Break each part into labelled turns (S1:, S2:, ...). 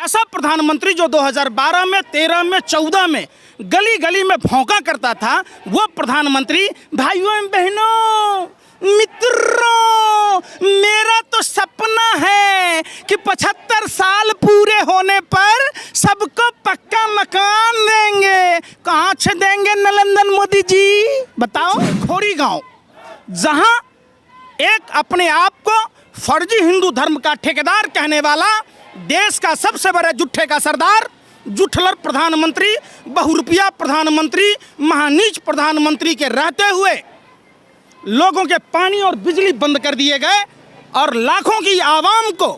S1: ऐसा प्रधानमंत्री जो 2012 में, 13 में, 14 में गली गली में भौंका करता था, वो प्रधानमंत्री भाइयों एवं बहनों, मित्रों, मेरा तो सपना है कि 75 साल पूरे होने पर सबको पक्का मकान देंगे। कहाँ से देंगे नरेंद्र मोदी जी, बताओ? खोरी गांव, जहां एक अपने आप को फर्जी हिंदू धर्म का ठेकेदार कहने वाला, देश का सबसे बड़े जुट्ठे का सरदार, जुठलर प्रधानमंत्री, बहुरुपया प्रधानमंत्री, महानीच प्रधानमंत्री के रहते हुए लोगों के पानी और बिजली बंद कर दिए गए और लाखों की आवाम को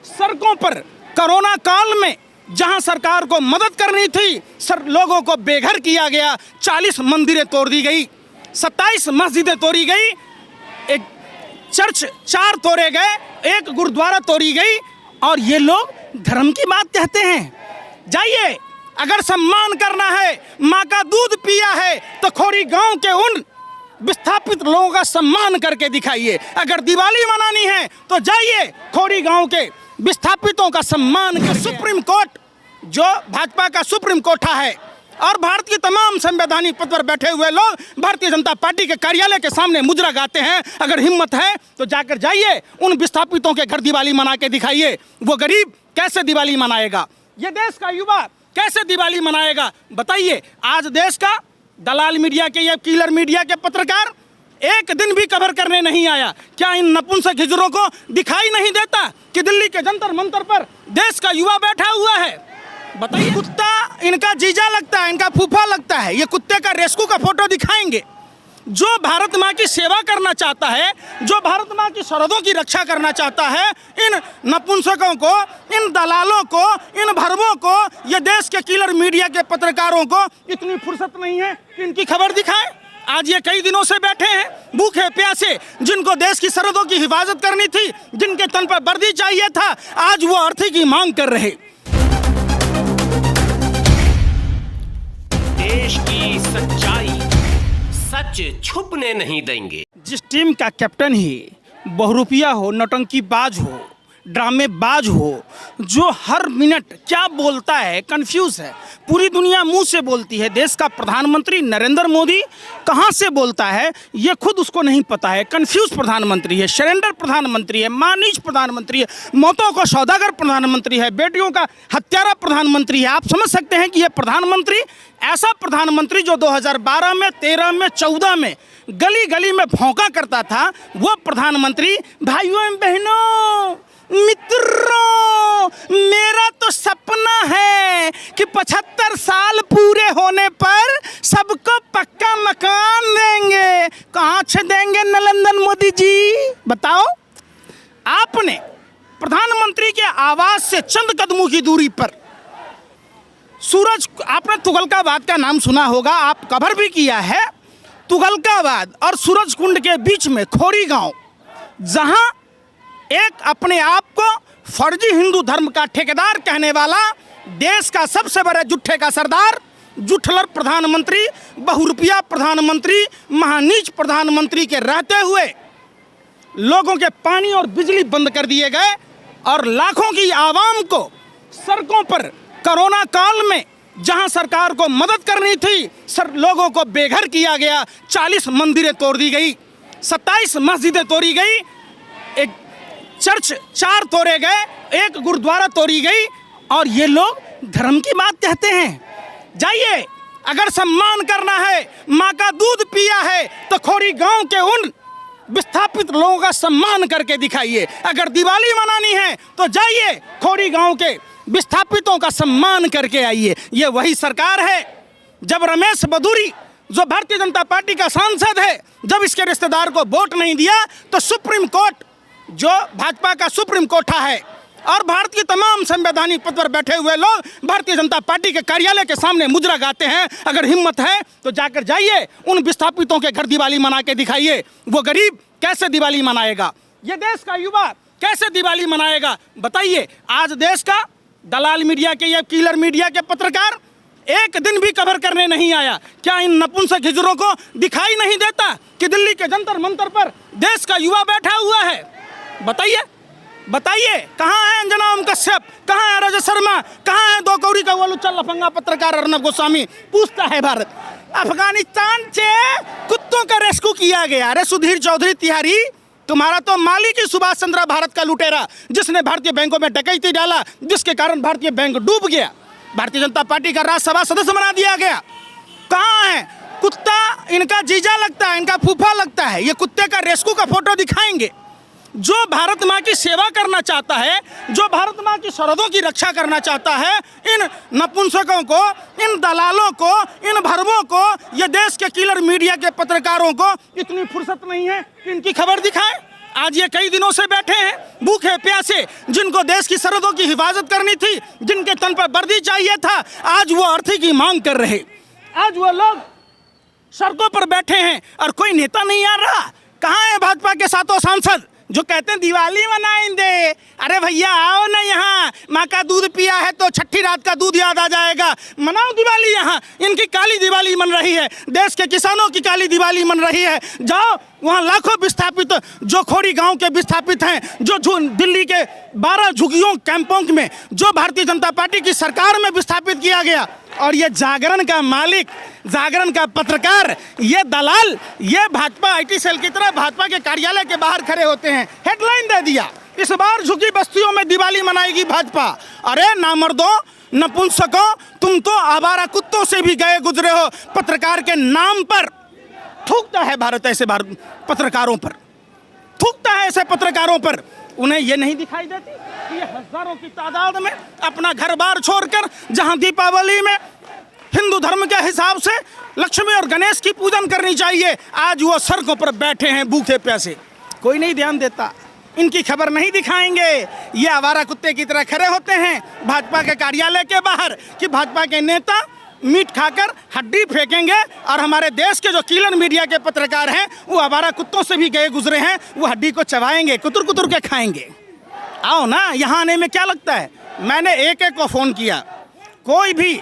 S1: सड़कों पर कोरोना काल में जहां सरकार को मदद करनी थी, लोगों को बेघर किया गया। 40 मंदिरें तोड़ दी गई, 27 मस्जिदें तोड़ी गई, एक चर्च 4 तोड़े गए, एक गुरुद्वारा तोड़ी गई, और ये लोग धर्म की बात कहते हैं। जाइए, अगर सम्मान करना है, माँ का दूध पिया है, तो खोरी गांव के उन विस्थापित लोगों का सम्मान करके दिखाइए। अगर दिवाली मनानी है तो जाइए, खोरी गांव के विस्थापितों का सम्मान कर। सुप्रीम कोर्ट, जो भाजपा का सुप्रीम कोर्ट है, और भारत की तमाम संवैधानिक पद पर बैठे हुए लोग भारतीय जनता पार्टी के कार्यालय के सामने मुजरा गाते हैं। अगर हिम्मत है तो जाकर जाइए, उन विस्थापितों के घर दिवाली मना के दिखाइए। वो गरीब कैसे दिवाली मनाएगा, ये देश का युवा कैसे दिवाली मनाएगा, बताइए? आज देश का दलाल मीडिया के, या किलर मीडिया के पत्रकार एक दिन भी कवर करने नहीं आया। क्या इन नपुंसक हिजड़ों को दिखाई नहीं देता कि दिल्ली के जंतर मंतर पर देश का युवा बैठा हुआ है? बताइए। कुत्ता इनका जीजा लगता है, इनका फूफा लगता है। ये कुत्ते का रेस्क्यू का फोटो दिखाएंगे। जो भारत माँ की सेवा करना चाहता है, जो भारत माँ की सरहदों की रक्षा करना चाहता है, इन नपुंसकों को, इन दलालों को, इन भरमों को, ये देश के किलर मीडिया के पत्रकारों को इतनी फुर्सत नहीं है कि इनकी खबर दिखाएं। आज ये कई दिनों से बैठे हैं भूखे प्यासे, जिनको देश की सरहदों की हिफाजत करनी थी, जिनके तन पर वर्दी चाहिए था, आज वो अर्थी की मांग कर रहे।
S2: देश की सच्चाई सच छुपने नहीं देंगे।
S1: जिस टीम का कैप्टन ही बहुरुपया हो, नौटंकीबाज हो, ड्रामेबाज हो, जो हर मिनट क्या बोलता है, कंफ्यूज है। पूरी दुनिया मुंह से बोलती है, देश का प्रधानमंत्री नरेंद्र मोदी कहां से बोलता है ये खुद उसको नहीं पता है। कंफ्यूज प्रधानमंत्री है, सरेंडर प्रधानमंत्री है, मानीच प्रधानमंत्री है, मौतों का सौदागर प्रधानमंत्री है, बेटियों का हत्यारा प्रधानमंत्री है। आप समझ सकते हैं कि ये प्रधानमंत्री, ऐसा प्रधानमंत्री जो 2012 में, 13 में, 14 में गली गली में भौंका करता था, वो प्रधानमंत्री भाइयों एवं बहनों, मित्रों, मेरा तो सपना है कि 75 साल पूरे होने पर सबको पक्का मकान देंगे। कहाँ से देंगे नरेंद्र मोदी जी, बताओ? आपने प्रधानमंत्री के आवास से चंद कदमों की दूरी पर सूरज, आपने तुगलकाबाद का नाम सुना होगा, आप कवर भी किया है। तुगलकाबाद और सूरज कुंड के बीच में खोरी गांव, जहां एक अपने आप को फर्जी हिंदू धर्म का ठेकेदार कहने वाला, देश का सबसे बड़े जुट्ठे का सरदार, जुठलर प्रधानमंत्री, बहुरुपया प्रधानमंत्री, महानीच प्रधानमंत्री के रहते हुए लोगों के पानी और बिजली बंद कर दिए गए और लाखों की आवाम को सड़कों पर कोरोना काल में जहां सरकार को मदद करनी थी, लोगों को बेघर किया गया। 40 मंदिरें तोड़ दी गई, 27 मस्जिदें तोड़ी गई, एक चर्च 4 तोड़े गए, एक गुरुद्वारा तोड़ी गई, और ये लोग धर्म की बात कहते हैं। जाइए, अगर सम्मान करना है, माँ का दूध पिया है, तो खोरी गांव के उन विस्थापित लोगों का सम्मान करके दिखाइए। अगर दिवाली मनानी है तो जाइए, खोरी गांव के विस्थापितों का सम्मान करके आइए। ये वही सरकार है जब रमेश बदूरी, जो भारतीय जनता पार्टी का सांसद है, जब इसके रिश्तेदार को वोट नहीं दिया, तो सुप्रीम कोर्ट, जो भाजपा का सुप्रीम कोर्ट है, और भारत की तमाम संवैधानिक पद पर बैठे हुए लोग भारतीय जनता पार्टी के कार्यालय के सामने मुजरा गाते हैं। अगर हिम्मत है तो जाकर जाइए, उन विस्थापितों के घर दिवाली मना के दिखाइए। वो गरीब कैसे दिवाली मनाएगा, ये देश का युवा कैसे दिवाली मनाएगा, बताइए? आज देश का दलाल मीडिया के, या किलर मीडिया के पत्रकार एक दिन भी कवर करने नहीं आया। क्या इन नपुंसक हिजड़ों को दिखाई नहीं देता कि दिल्ली के जंतर मंतर पर देश का युवा बैठा हुआ है? बताइए। बताइए कहाँ है अंजना ओम कश्यप, कहाँ है रजत शर्मा, कहाँ है दो कौड़ी का वो लुच्चा लफंगा पत्रकार अर्नब गोस्वामी? पूछता है भारत। अफगानिस्तान से कुत्तों का रेस्क्यू किया गया। अरे सुधीर चौधरी तिहारी, तुम्हारा तो मालिक ही सुभाष चंद्र भारत का लुटेरा, जिसने भारतीय बैंकों में डकैती डाला, जिसके कारण भारतीय बैंक डूब गया, भारतीय जनता पार्टी का राज्यसभा सदस्य बना दिया गया। कहाँ है कुत्ता? इनका जीजा लगता है, इनका फूफा लगता है। ये कुत्ते का रेस्क्यू का फोटो दिखाएंगे। जो भारत माँ की सेवा करना चाहता है, जो भारत माँ की सरहदों की रक्षा करना चाहता है, इन नपुंसकों को, इन दलालों को, इन भरमों को, ये देश के किलर मीडिया के पत्रकारों को इतनी फुर्सत नहीं है कि इनकी खबर दिखाएं। आज ये कई दिनों से बैठे हैं भूखे प्यासे, जिनको देश की सरहदों की हिफाजत करनी थी, जिनके तन पर वर्दी चाहिए था, आज वो अर्थी की मांग कर रहे। आज वो लोग सड़कों पर बैठे हैं और कोई नेता नहीं आ रहा। कहाँ है भाजपा के सातों सांसद जो कहते हैं दिवाली मनाएंगे? अरे भैया आओ ना यहाँ, माँ का दूध पिया है तो छठी रात का दूध याद आ जाएगा, मनाओ दिवाली यहाँ। इनकी काली दिवाली मन रही है, देश के किसानों की काली दिवाली मन रही है। जाओ वहाँ लाखों विस्थापित जो खोड़ी गांव के विस्थापित हैं, जो दिल्ली के 12 झुग्गियों कैंपों में जो भारतीय जनता पार्टी की सरकार में विस्थापित किया गया, और ये जागरण का मालिक, जागरण का पत्रकार, ये दलाल, ये भाजपा आईटी सेल की तरह भाजपा के कार्यालय के बाहर खड़े होते हैं। हेडलाइन दे दिया, इस बार झुग्गी बस्तियों में दिवाली मनाएगी भाजपा। अरे नामर्दों, नपुंसकों, तुम तो आवारा कुत्तों से भी गए गुजरे हो। पत्रकार के नाम पर थूकता है भारत, ऐसे पत्रकारों पर थूकता है, ऐसे पत्रकारों पर। उन्हें ये नहीं दिखाई देती कि ये हजारों की तादाद में अपना घर बार छोड़कर, जहां दीपावली में हिंदू धर्म के हिसाब से लक्ष्मी और गणेश की पूजन करनी चाहिए, आज वो सड़कों पर बैठे हैं भूखे प्यासे। कोई नहीं ध्यान देता, इनकी खबर नहीं दिखाएंगे। ये आवारा कुत्ते की तरह खड़े होते हैं भाजपा के कार्यालय के बाहर कि भाजपा के नेता मीट खाकर हड्डी फेंकेंगे, और हमारे देश के जो किलर मीडिया के पत्रकार हैं वो आवारा कुत्तों से भी गए गुजरे हैं, वो हड्डी को चबाएंगे, कुतर कुतर के खाएंगे। आओ ना, यहाँ आने में क्या लगता है? मैंने एक एक को फ़ोन किया, कोई भी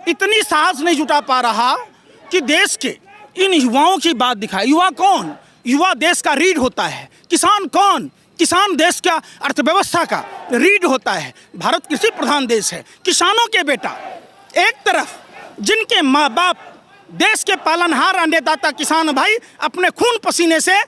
S1: इतनी साहस नहीं जुटा पा रहा कि देश के इन युवाओं की बात दिखाए। युवा कौन? युवा देश का रीढ़ होता है। किसान कौन? किसान देश का अर्थव्यवस्था का रीढ़ होता है। भारत कृषि प्रधान देश है, किसानों के बेटा। एक तरफ जिनके माँ बाप देश के पालनहार अन्नदाता किसान भाई अपने खून पसीने से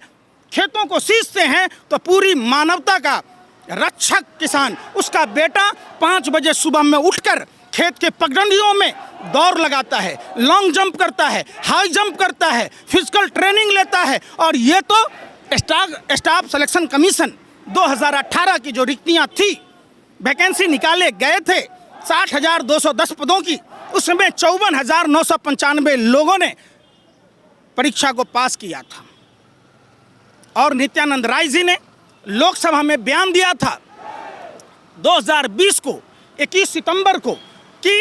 S1: खेतों को सींचते हैं, तो पूरी मानवता का रक्षक किसान, उसका बेटा 5 बजे सुबह में उठकर खेत के पगडंडियों में दौड़ लगाता है, लॉन्ग जंप करता है, हाई जंप करता है, फिजिकल ट्रेनिंग लेता है। और ये तो स्टाफ सिलेक्शन कमीशन 2018 की जो रिक्तियाँ थी, वैकेंसी निकाले गए थे 60,210 पदों की, उसमें 54,995 लोगों ने परीक्षा को पास किया था। और नित्यानंद राय जी ने लोकसभा में बयान दिया था 2020 को 21 सितंबर को कि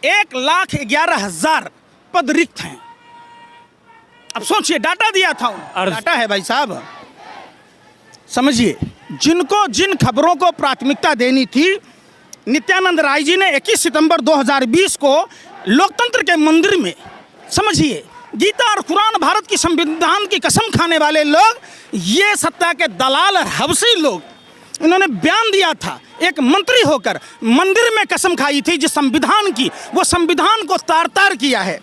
S1: 1,11,000 पद रिक्त हैं। अब सोचिए, डाटा दिया था, डाटा है भाई साहब। समझिए, जिनको जिन खबरों को प्राथमिकता देनी थी, नित्यानंद राय जी ने 21 सितंबर 2020 को लोकतंत्र के मंदिर में, समझिए, गीता और कुरान, भारत की संविधान की कसम खाने वाले लोग, ये सत्ता के दलाल और हवसी लोग, इन्होंने बयान दिया था। एक मंत्री होकर मंदिर में कसम खाई थी जिस संविधान की, वो संविधान को तार तार किया है।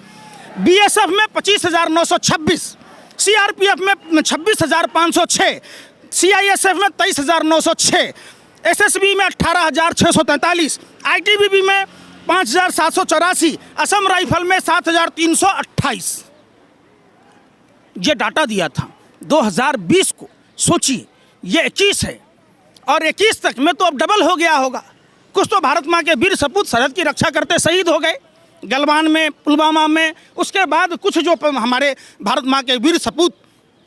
S1: बीएसएफ में 25,926, सीआरपीएफ में 26,506, सीआईएसएफ में 23,906, एसएसबी में 18,643, आईटीबीपी में 5,784, असम राइफल में 7,328। ये डाटा दिया था 2020 को। सोचिए, ये 21 है और 21 तक में तो अब डबल हो गया होगा। कुछ तो भारत माँ के वीर सपूत सरहद की रक्षा करते शहीद हो गए, गलवान में, पुलवामा में। उसके बाद कुछ जो हमारे भारत माँ के वीर सपूत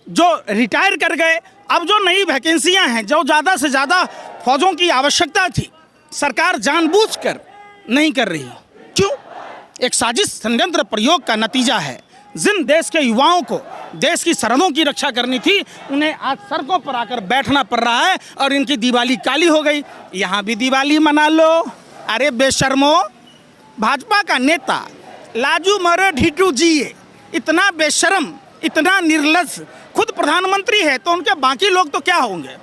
S1: जो रिटायर कर गए। अब जो नई वैकेंसियाँ हैं, जो ज़्यादा से ज़्यादा फौजों की आवश्यकता थी, सरकार जानबूझकर नहीं कर रही। क्यों? एक साजिश, षड्यंत्र प्रयोग का नतीजा है। जिन देश के युवाओं को देश की सरहदों की रक्षा करनी थी, उन्हें आज सड़कों पर आकर बैठना पड़ रहा है और इनकी दिवाली काली हो गई। यहाँ भी दिवाली मना लो। अरे बेशर्मो, भाजपा का नेता लाजू मरे ढीटू जी इतना बेशर्म, इतना निर्लज्ज, खुद प्रधानमंत्री है तो उनके बाकी लोग तो क्या होंगे?